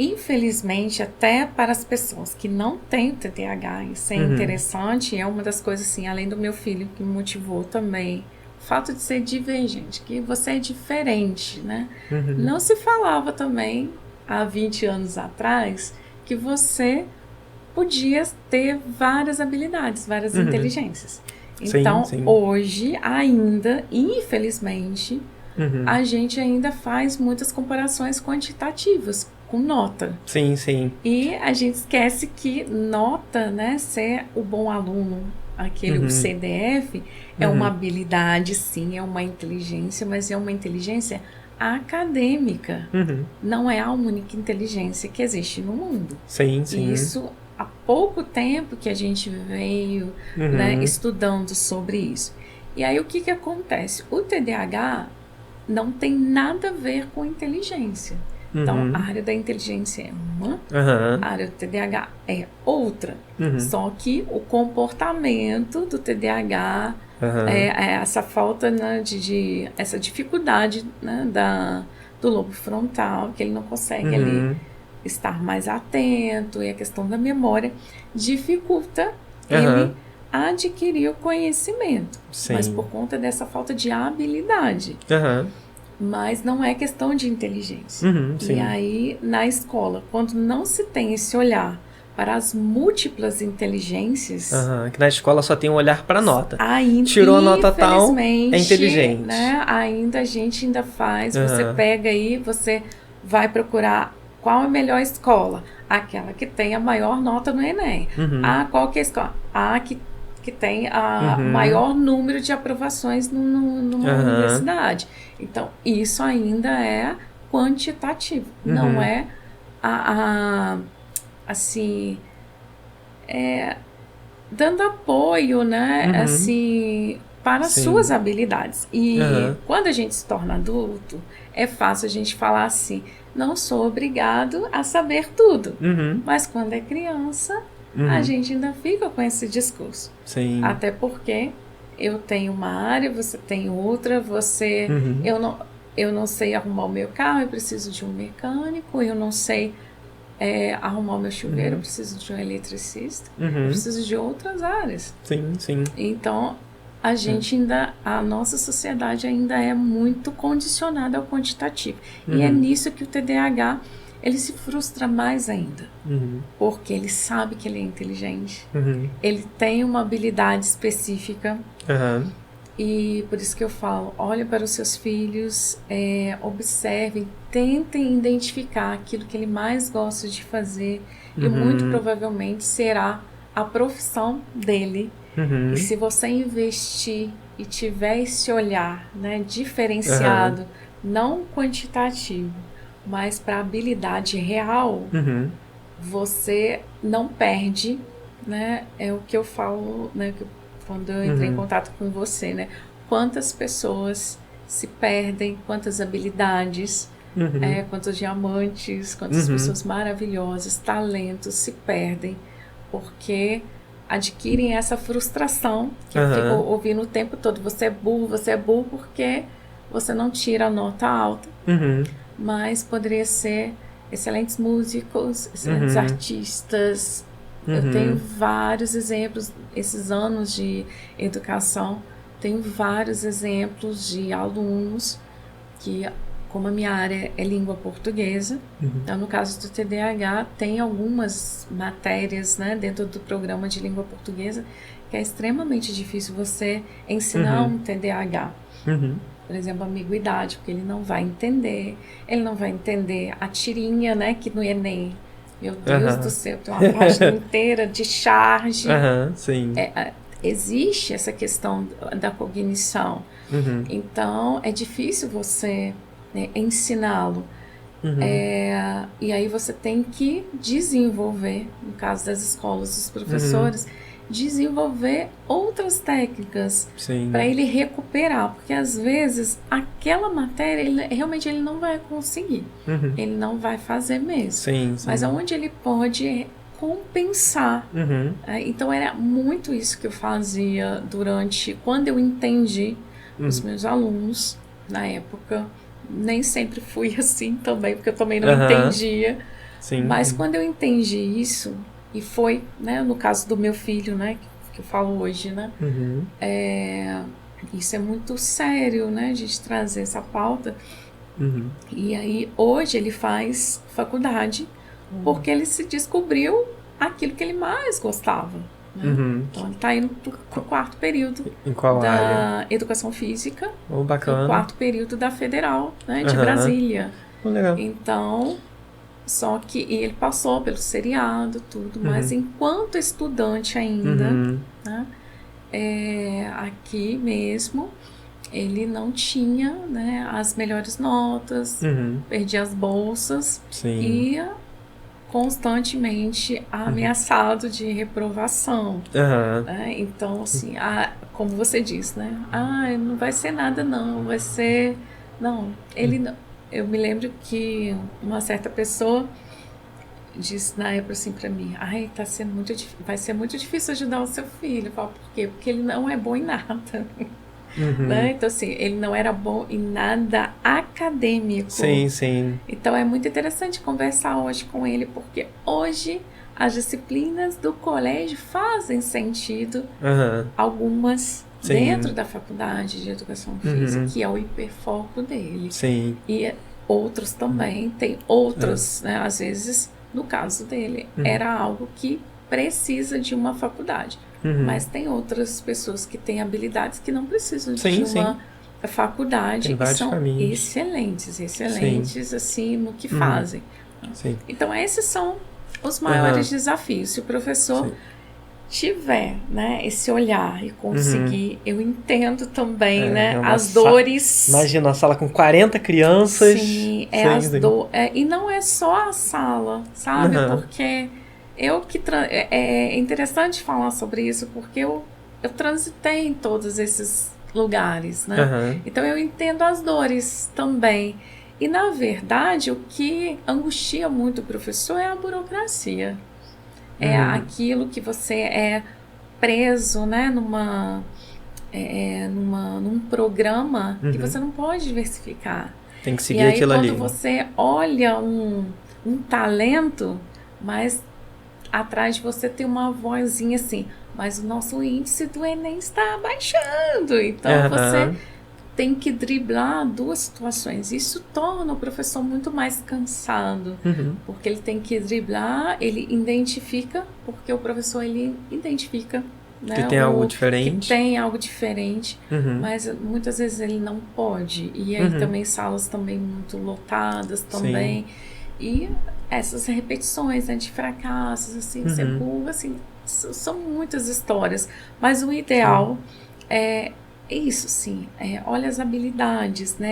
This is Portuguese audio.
Infelizmente, até para as pessoas que não têm TDAH, isso é interessante, é uma das coisas assim, além do meu filho que me motivou também, o fato de ser divergente, que você é diferente, né? Uhum. Não se falava também, há 20 anos atrás, que você podia ter várias habilidades, várias Uhum. inteligências. Sim, Então, sim. hoje, ainda, infelizmente, Uhum. a gente ainda faz muitas comparações quantitativas com nota. Sim, sim. E a gente esquece que nota, né, ser o bom aluno, aquele o Uhum. CDF, é uma Uhum. habilidade, sim, é uma inteligência, mas é uma inteligência acadêmica. Uhum. Não é a única inteligência que existe no mundo. Sim, E sim. isso há pouco tempo que a gente veio, né, Uhum. estudando sobre isso. E aí o que, que acontece? O TDAH não tem nada a ver com inteligência. Então, a Uhum. área da inteligência é uma, Aham. a área do TDAH é outra. Uhum. Só que o comportamento do TDAH Aham. é essa falta, né, essa dificuldade, né, do lobo frontal, que ele não consegue ali Uhum. estar mais atento, e a questão da memória dificulta ele Aham. adquirir o conhecimento, mas Sim. por conta dessa falta de habilidade. Aham. Mas não é questão de inteligência. Uhum. E Sim. aí, na escola, quando não se tem esse olhar para as múltiplas inteligências, Aham. Que na escola só tem um olhar pra nota. ainda, Tirou a nota tal, é infelizmente, inteligente. né, ainda a gente ainda faz, você Aham. pega aí, você vai procurar qual é a melhor escola, aquela que tem a maior nota no Enem. Uhum. Ah, qual que é a escola? Ah, que tem a Uhum. maior número de aprovações numa Aham. universidade. Então, isso ainda é quantitativo, não Uhum. é assim, dando apoio, né, Uhum. assim, para as suas Sim. habilidades. E Aham. quando a gente se torna adulto, é fácil a gente falar assim: não sou obrigado a saber tudo. Uhum. Mas quando é criança, a Uhum. gente ainda fica com esse discurso. Sim. Até porque eu tenho uma área, você tem outra, Uhum. eu não sei arrumar o meu carro, eu preciso de um mecânico, eu não sei arrumar o meu chuveiro, eu Uhum. preciso de um eletricista, eu Uhum. preciso de outras áreas. Sim, sim. Então, É. a nossa sociedade ainda é muito condicionada ao quantitativo. E é Uhum. nisso que o TDAH, ele se frustra mais ainda, Uhum. porque ele sabe que ele é inteligente, Uhum. ele tem uma habilidade específica. Aham. E por isso que eu falo, olhe para os seus filhos, observem, tentem identificar aquilo que ele mais gosta de fazer, e muito Uhum. provavelmente será a profissão dele. E Uhum. se você investir e tiver esse olhar, né, Aham. diferenciado, não quantitativo, mas para a habilidade real, Uhum. você não perde, né? É o que eu falo, né? Quando eu entrei em Uhum. contato com você, né? Quantas pessoas se perdem, quantas habilidades, Uhum. quantos diamantes, quantas Uhum. pessoas maravilhosas, talentos se perdem porque adquirem essa frustração que ficam Aham. ouvindo o tempo todo: você é burro porque você não tira a nota alta. Uhum. Mas poderia ser excelentes músicos, excelentes Uhum. artistas. Eu tenho Uhum. vários exemplos, esses anos de educação, tenho vários exemplos de alunos que, como a minha área é língua portuguesa, Uhum. então no caso do TDAH, tem algumas matérias, né, dentro do programa de língua portuguesa que é extremamente difícil você ensinar Uhum. um TDAH. Uhum. Por exemplo, ambiguidade, porque ele não vai entender a tirinha, né, que no Enem, meu Deus do Aham. céu, tem uma página inteira de charge. Aham, sim. Existe essa questão da cognição, Uhum. então é difícil você, né, ensiná-lo. Uhum. E aí você tem que desenvolver, no caso das escolas, dos Uhum. professores, desenvolver outras técnicas para Sim. ele recuperar, porque às vezes aquela matéria realmente ele não vai conseguir, Uhum. ele não vai fazer mesmo, Sim, mas sim. aonde ele pode compensar. Uhum. Então era muito isso que eu fazia durante, quando eu entendi os Uhum. meus alunos na época. Nem sempre fui assim também, porque eu também não Aham. entendia. Sim. Mas quando eu entendi isso, e foi, né, no caso do meu filho, né, que eu falo hoje, né, isso é muito sério, né, a gente trazer essa pauta. E aí, hoje, ele faz faculdade porque ele se descobriu aquilo que ele mais gostava. Né? Então, ele está indo para o 4º período Em qual da área? Educação Física, Bacana. o 4º período da Federal, né, de Brasília. Legal. Então, só que ele passou pelo seriado, tudo, mas enquanto estudante ainda, né, aqui mesmo, ele não tinha, né, as melhores notas, perdia as bolsas. Sim. E constantemente ameaçado de reprovação. Né? Então, assim, como você disse, né? Não vai ser nada, não. Vai ser... Não, ele não. Eu me lembro que uma certa pessoa disse na época assim pra mim, tá sendo muito vai ser muito difícil ajudar o seu filho. Eu falo, por quê? Porque ele não é bom em nada. Né? Então, assim, ele não era bom em nada acadêmico. Sim. Então, é muito interessante conversar hoje com ele, porque hoje as disciplinas do colégio fazem sentido, algumas dentro da faculdade de Educação Física, que é o hiperfoco dele. Sim. E outros também, tem outros, né? Às vezes, no caso dele, era algo que precisa de uma faculdade. Mas tem outras pessoas que têm habilidades que não precisam de uma faculdade e são excelentes assim, no que fazem. Sim. Então, esses são os maiores desafios. Se o professor tiver, né, esse olhar e conseguir, eu entendo também, né, as dores. Imagina uma sala com 40 crianças. Sim, e não é só a sala, sabe? Porque é interessante falar sobre isso, porque eu transitei em todos esses lugares, né? Então eu entendo as dores também. E, na verdade, o que angustia muito o professor é a burocracia. É aquilo que você é preso, né, num programa que você não pode diversificar. Tem que seguir aquilo ali. E aí, quando você olha um talento, mas atrás de você tem uma vozinha assim, mas o nosso índice do Enem está baixando. Então, você tem que driblar duas situações. Isso torna o professor muito mais cansado, porque ele tem que driblar, ele identifica, porque o professor, ele identifica, né, que tem algo diferente. Que tem algo diferente, mas muitas vezes ele não pode. E aí também salas também muito lotadas também. E essas repetições, né, de fracassos, assim, ser burro, assim, são muitas histórias. Mas o ideal é isso, sim. Olha as habilidades, né?